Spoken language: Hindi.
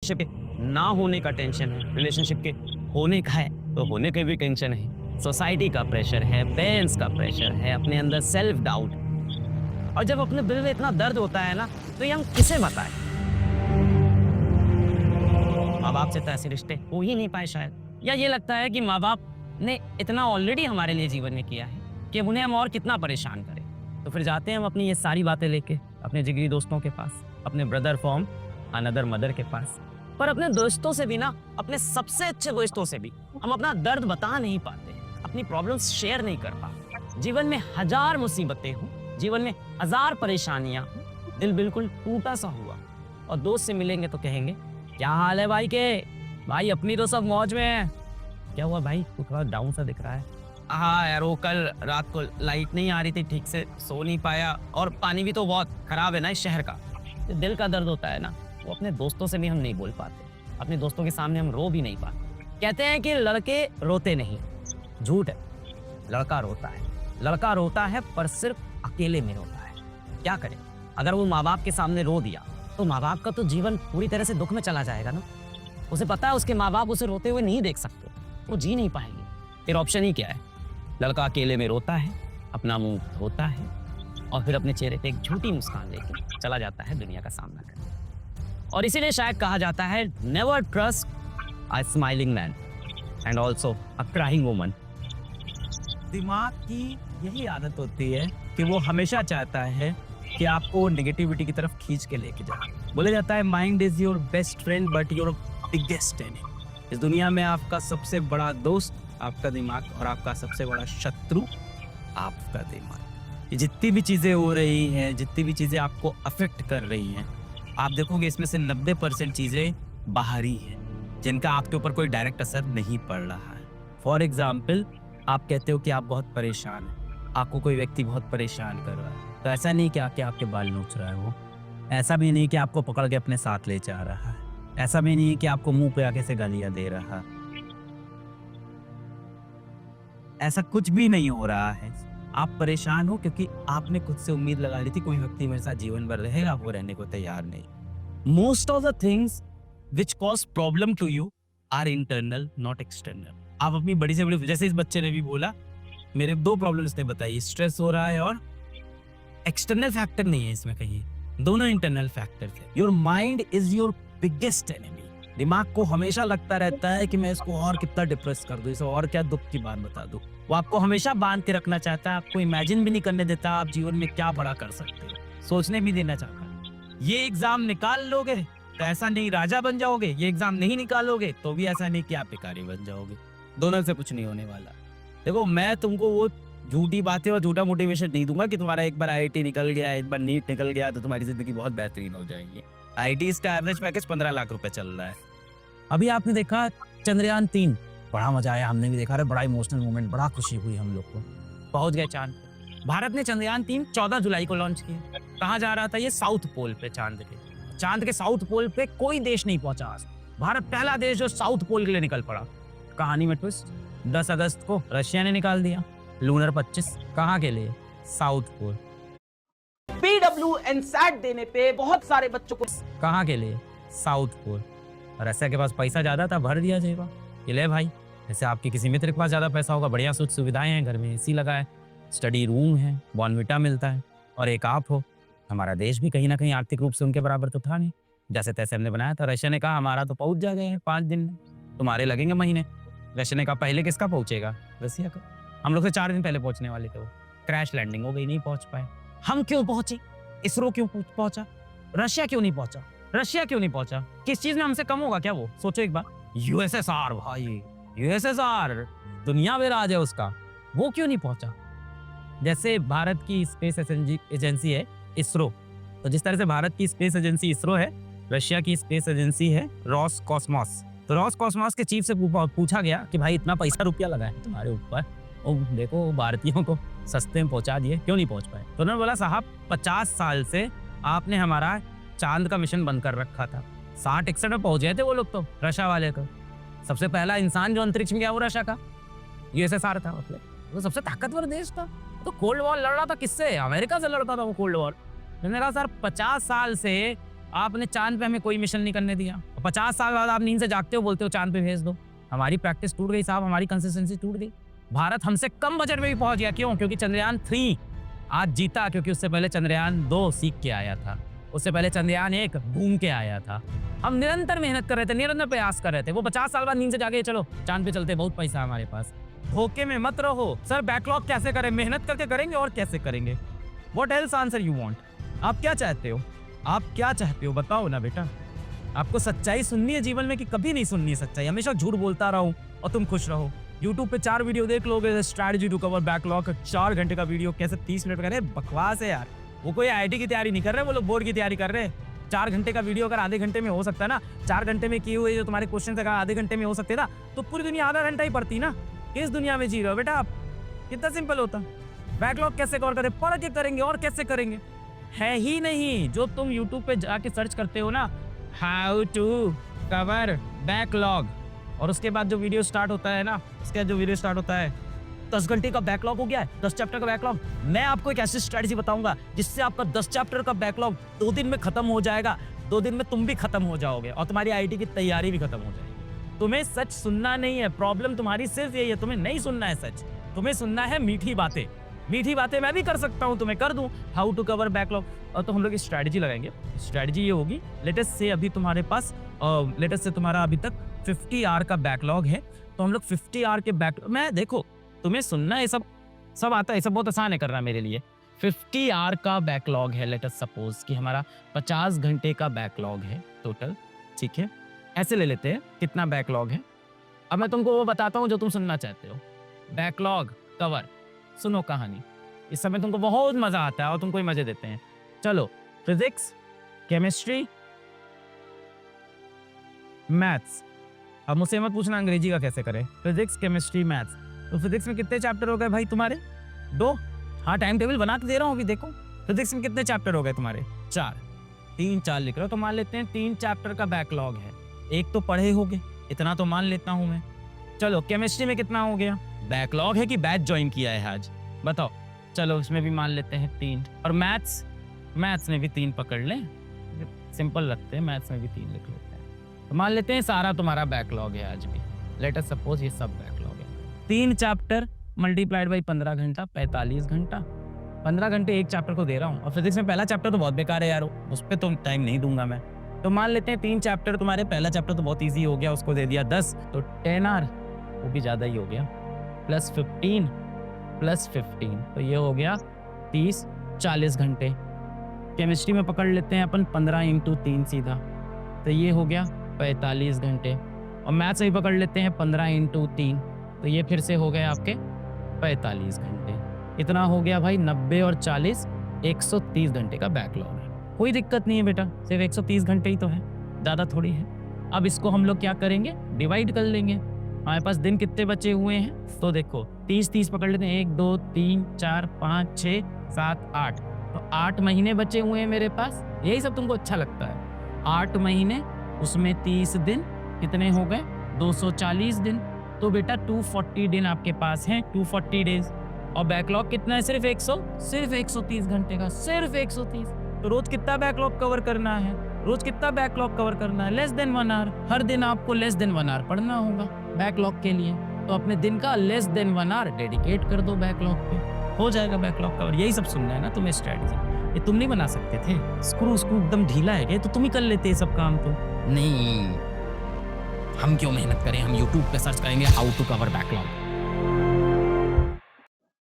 रिलेशनशिप के ना होने का टेंशन है, रिलेशनशिप के होने का है तो होने के भी टेंशन है, सोसाइटी का प्रेशर है, पेरेंट्स का प्रेशर है, अपने अंदर सेल्फ डाउट। और जब अपने दिल में इतना दर्द होता है ना, तो ये हम किसे बताएं? माँ बाप से तो ऐसे रिश्ते हो ही नहीं पाए शायद, या ये लगता है कि माँ बाप ने इतना ऑलरेडी हमारे लिए जीवन में किया है कि उन्हें हम और कितना परेशान करें। तो फिर जाते हैं हम अपनी ये सारी बातें लेके अपने जिगरी दोस्तों के पास, अपने ब्रदर फ्रॉम अनदर मदर के पास। पर अपने दोस्तों से भी ना, अपने सबसे अच्छे दोस्तों से भी हम अपना दर्द बता नहीं पाते, अपनी प्रॉब्लम्स शेयर नहीं कर पाते। जीवन में हजार मुसीबतें हों, जीवन में हजार परेशानियां हों, दिल बिल्कुल टूटा सा हुआ और दोस्त से मिलेंगे तो कहेंगे क्या हाल है भाई के? भाई अपनी तो सब मौज में है। क्या हुआ भाई, तू थोड़ा डाउन सा दिख रहा है? हाँ यार, वो कल रात को लाइट नहीं आ रही थी, ठीक से सो नहीं पाया, और पानी भी तो बहुत खराब है ना इस शहर का। तो दिल का दर्द होता है ना, वो अपने दोस्तों से भी हम नहीं बोल पाते, अपने दोस्तों के सामने हम रो भी नहीं पाते। कहते हैं कि लड़के रोते नहीं, झूठ है। लड़का रोता है पर सिर्फ अकेले में रोता है। क्या करें, अगर वो माँ बाप के सामने रो दिया तो माँ बाप का तो जीवन पूरी तरह से दुख में चला जाएगा ना। उसे पता है उसके माँ बाप उसे रोते हुए नहीं देख सकते, वो जी नहीं पाएंगे। फिर ऑप्शन ही क्या है? लड़का अकेले में रोता है, अपना मुंह धोता है और फिर अपने चेहरे पे एक झूठी मुस्कान लेके चला जाता है दुनिया का सामना करने। और इसीलिए शायद कहा जाता है never trust a smiling man and also a crying woman. दिमाग की यही आदत होती है कि वो हमेशा चाहता है कि आपको नेगेटिविटी की तरफ खींच के लेके जाए। बोला जाता है mind is your best friend but your biggest enemy. इस दुनिया में आपका सबसे बड़ा दोस्त आपका दिमाग और आपका सबसे बड़ा शत्रु आपका दिमाग। ये जितनी भी चीज़ें हो रही हैं, जितनी भी चीज़ें आपको अफेक्ट कर रही हैं, आप देखोगे इसमें से 90% चीज़ें बाहरी हैं जिनका आपके ऊपर कोई डायरेक्ट असर नहीं पड़ रहा है। फॉर एग्जाम्पल, आप कहते हो कि आप बहुत परेशान हैं, आपको कोई व्यक्ति बहुत परेशान कर रहा है, तो ऐसा नहीं कि आके आपके बाल नोच रहा है वो, ऐसा भी नहीं कि आपको पकड़ के अपने साथ ले जा रहा है, ऐसा भी नहीं कि आपको मुंह पे आके से गालियां दे रहा, ऐसा कुछ भी नहीं हो रहा है। आप परेशान हो क्योंकि आपने खुद से उम्मीद लगा ली थी कोई व्यक्ति मेरे साथ जीवन भर रहेगा, वो रहने को तैयार नहीं। Most of the things which cause problem to you are internal not external. आप अपनी बड़ी से बड़ी, जैसे इस बच्चे ने भी बोला, मेरे 2 प्रॉब्लम इसने बताई, स्ट्रेस हो रहा है और एक्सटर्नल फैक्टर नहीं है इसमें कहीं, दोनों इंटरनल फैक्टर थे। Your mind is your biggest enemy. दिमाग को हमेशा लगता रहता है कि मैं इसको और कितना डिप्रेस कर दूं, इसे और क्या दुख की बात बता दूं। वो आपको हमेशा बांध के रखना चाहता है, आपको इमेजिन भी नहीं करने देता आप जीवन में क्या बड़ा कर सकते हो, सोचने भी देना चाहता है। ये एग्जाम निकाल लोगे तो ऐसा नहीं राजा बन जाओगे, ये एग्जाम नहीं निकालोगे तो भी ऐसा नहीं कि आप भिखारी बन जाओगे। दोनों से कुछ नहीं होने वाला। देखो, मैं तुमको वो झूठी बातें और झूठा मोटिवेशन नहीं दूंगा कि तुम्हारा एक बार आईआईटी निकल गया, एक बार नीट निकल गया तो तुम्हारी जिंदगी बहुत बेहतरीन हो जाएगी। आईआईटी का एवरेज पैकेज 15 लाख रुपए चल रहा है। अभी आपने देखा चंद्रयान 3, बड़ा मजा आया, हमने भी देखा, अरे बड़ा इमोशनल मोमेंट, बड़ा खुशी हुई हम लोग को। पहुंच गए चांद। भारत ने चंद्रयान 3 14 जुलाई को लॉन्च किया। कहाँ जा रहा था ये? साउथ पोल पे, चांद के साउथ पोल पे कोई देश नहीं पहुंचा आज। भारत पहला देश जो साउथ पोल के लिए निकल पड़ा। कहानी में ट्विस्ट, 10 अगस्त को रशिया ने निकाल दिया लूनर 25। कहाँ के लिए? South pole. PW एनसैट देने पे बहुत सारे बच्चों को, कहाँ के लिए? South pole. रशिया के पास पैसा ज्यादा था, भर दिया जेबा, ये ले भाई। जैसे आपके किसी मित्र के पास ज्यादा पैसा होगा, बढ़िया सुख सुविधाएं हैं, घर में एसी लगा है, स्टडी रूम है, बॉर्नविटा मिलता है, और एक आप हो। हमारा देश भी कहीं ना कहीं आर्थिक रूप से उनके बराबर तो था नहीं, जैसे तैसे हमने बनाया था। रशिया ने कहा हमारा तो पहुंच जा गए हैं 5 दिन में, तुम्हारे लगेंगे महीने। रशिया ने कहा पहले किसका पहुंचेगा? रशिया का। हम लोग से 4 दिन पहले पहुंचने वाले थे, वो क्रैश लैंडिंग हो गई, नहीं पहुंच पाए। हम क्यों पहुंचे? इसरो क्यों पहुंचा? रशिया क्यों नहीं पहुंचा? रशिया क्यों नहीं पहुंचा? किस चीज में हमसे कम होगा क्या वो? सोचो एक बार। यूएसएसआर भाई, यूएसएसआर दुनिया में राज है उसका, वो क्यों नहीं पहुंचा? जैसे भारत की स्पेस एजेंसी है इसरो, तो जिस तरह से भारत की स्पेस एजेंसी इसरो है, रशिया की स्पेस एजेंसी है रॉसकॉस्मॉस। तो रॉसकॉस्मॉस के चीफ से पूछा गया कि भाई इतना पैसा रुपया लगा है तुम्हारे ऊपर, और देखो भारतीयों को सस्ते में पहुंचा दिए, क्यों नहीं पहुंच पाए? तो उन्होंने बोला साहब 50 साल से आपने हमारा चांद का मिशन बंद कर रखा था। 60-61 में पहुंच गए थे वो लोग, तो रशिया वाले को। सबसे पहला इंसान जो अंतरिक्ष में गया वो रशिया का, यूएसएसआर था। मतलब वो सबसे ताकतवर देश था, तो कोल्ड वॉर लड़ रहा था किससे? अमेरिका से लड़ता था वो कोल्ड वॉर। मैंने कहा सर 50 साल से आपने चांद पे हमें कोई मिशन नहीं करने दिया, 50 साल बाद आप नींद से जागते हो, बोलते हो चांद पे भेज दो। हमारी प्रैक्टिस टूट गई साहब, हमारी कंसिस्टेंसी टूट गई। भारत हमसे कम बजट में भी पहुंच गया, क्यों? क्योंकि चंद्रयान 3 आज जीता, क्योंकि उससे पहले चंद्रयान 2 सीख के आया था, उससे पहले चंद्रयान 1 घूम के आया था। हम निरंतर मेहनत कर रहे थे, निरंतर प्रयास कर रहे थे। वो 50 साल बाद नींद से जाके चलो चांद पे चलते, बहुत पैसा हमारे पास। धोखे में मत रहो। सर बैकलॉग कैसे करें? मेहनत करके करेंगे और कैसे करेंगे? What else answer you want? आप क्या चाहते हो? आप क्या चाहते हो बताओ ना बेटा। आपको सच्चाई सुननी है जीवन में कि कभी नहीं सुननी है सच्चाई? हमेशा झूठ बोलता रहो और तुम खुश रहो। YouTube पे 4 वीडियो देख लोगे, स्ट्रैटेजी टू कवर बैकलॉग, 4 घंटे का वीडियो, कैसे 30 मिनट करे? बकवास है यार। वो कोई IIT की तैयारी नहीं कर रहे, वो लोग बोर्ड की तैयारी कर रहे हैं। 4 घंटे का वीडियो अगर आधे घंटे में हो सकता है ना, 4 घंटे में किए हुए जो तुम्हारे क्वेश्चन अगर आधे घंटे में हो सकते ना, तो पूरी दुनिया आधा घंटा ही पड़ती ना। किस दुनिया में जी रहे हो बेटा आप? कितना सिंपल होता। बैकलॉग कैसे कवर करें? पढ़ के करेंगे और कैसे करेंगे? है ही नहीं। जो तुम YouTube पे जाके सर्च करते हो ना, हाउ टू कवर बैकलॉग, और उसके बाद जो वीडियो स्टार्ट होता है ना, उसके बाद जो वीडियो स्टार्ट होता है 10 घंटे का बैकलॉग हो गया है, 10 चैप्टर का बैकलॉग। मैं आपको एक ऐसी स्ट्रेटजी बताऊंगा जिससे आपका 10 चैप्टर का बैकलॉग 2 दिन में खत्म हो जाएगा। 2 दिन में तुम भी खत्म हो जाओगे और तुम्हारी IIT की तैयारी भी खत्म हो जाएगी। तुम्हें सच सुनना नहीं है, प्रॉब्लम तुम्हारी सिर्फ यही है, तुम्हें नहीं सुनना है सच, तुम्हें सुनना है मीठी बातें। मीठी बातें मैं भी कर सकता हूँ, तुम्हें कर दूं हाउ टू कवर बैकलॉग। और तो हम लोग स्ट्रैटेजी लगाएंगे। स्ट्रैटेजी ये होगी, लेटेस्ट से अभी तुम्हारे पास लेटेस्ट से तुम्हारा अभी तक 50 आवर का बैकलॉग है, तो हम लोग 50 आवर के बैकलॉग मैं देखो तुम्हें सुनना है, सब आता है, सब बहुत आसान है करना मेरे लिए। 50 आवर का बैकलॉग है, लेट अस सपोज कि हमारा 50 घंटे का बैकलॉग है टोटल, ठीक है? ऐसे ले लेते हैं कितना बैकलॉग है। अब मैं तुमको वो बताता हूँ जो तुम सुनना चाहते हो। बैकलॉग कवर, सुनो कहानी। इस समय तुमको बहुत मजा आता है और तुमको ही मजे देते हैं। चलो, फिजिक्स, केमिस्ट्री, मैथ्स। अब मुझसे मत पूछना अंग्रेजी का कैसे करें। Physics, chemistry, maths. तो फिजिक्स में कितने चैप्टर हो गए भाई तुम्हारे? 2। हाँ, टाइम टेबल बना के दे रहा हूँ अभी, देखो। फिजिक्स में कितने चैप्टर हो गए तुम्हारे? 4। 3 4 लिख रहे हो तो मान लेते हैं 3 चैप्टर का बैकलॉग है। एक तो पढ़े होगे, इतना तो मान लेता हूँ मैं। चलो, केमिस्ट्री में कितना हो गया? बैकलॉग है कि बैच ज्वाइन किया है आज? बताओ। चलो, इसमें भी मान लेते हैं 3। और मैथ्स में भी 3 पकड़ लें, सिंपल रखते हैं, मैथ्स में भी 3 लिख लेते हैं। तो मान लेते हैं सारा तुम्हारा बैकलॉग है आज भी। लेट अस सपोज ये सब बैकलॉग है। 3 चैप्टर मल्टीप्लाइड बाई 15 घंटा, 45 घंटा। 15 घंटे एक चैप्टर को दे रहा हूँ। और फिजिक्स में पहला चैप्टर तो बहुत बेकार है यार, उस पर तो टाइम नहीं दूंगा मैं। तो मान लेते हैं 3 चैप्टर तुम्हारे, पहला चैप्टर तो बहुत ईजी हो गया, उसको दे दिया 10, तो 10 आवर, वो भी ज़्यादा ही हो गया, प्लस 15 प्लस 15, तो ये हो गया 30 40 घंटे। केमिस्ट्री में पकड़ लेते हैं अपन 15 × 3 सीधा, तो ये हो गया 45 घंटे। और मैथ्स भी पकड़ लेते हैं 15 × 3, तो ये फिर से हो गए आपके 45 घंटे। इतना हो गया भाई 90 और 40 130 घंटे का बैकलॉग है। कोई दिक्कत नहीं है बेटा, सिर्फ 130 घंटे ही तो है, ज़्यादा थोड़ी है। अब इसको हम लोग क्या करेंगे? डिवाइड कर लेंगे। हमारे पास दिन कितने बचे हुए हैं? तो देखो 30 पकड़ लेते हैं, 1 2 3 4 5 6 7 8, तो 8 महीने बचे हुए हैं मेरे पास। यही सब तुमको अच्छा लगता है? 8 महीने, उसमें 30 दिन, कितने हो गए? 240 दिन। तो बेटा 240 दिन आपके पास हैं, 240 डेज। और बैकलॉग कितना है? सिर्फ 130 घंटे का, सिर्फ 130। तो रोज कितना बैकलॉग कवर करना है? रोज कितना बैकलॉग कवर करना है? Less than 1 our. हर दिन आपको लेस देन 1 आवर पढ़ना होगा बैकलॉग के लिए। तो अपने दिन का लेस देन 1 आवर डेडिकेट कर दो बैकलॉग पे, हो जाएगा बैकलॉग कवर। यही सब सुनना है ना तुम्हें स्ट्रैटेजी। ये तुम नहीं बना सकते थे? स्क्रू एकदम ढीला है क्या? तो तुम ही कर लेते सब काम। तो नहीं, हम क्यों मेहनत करें? हम YouTube पे सर्च करेंगे हाउ टू कवर बैकलॉग।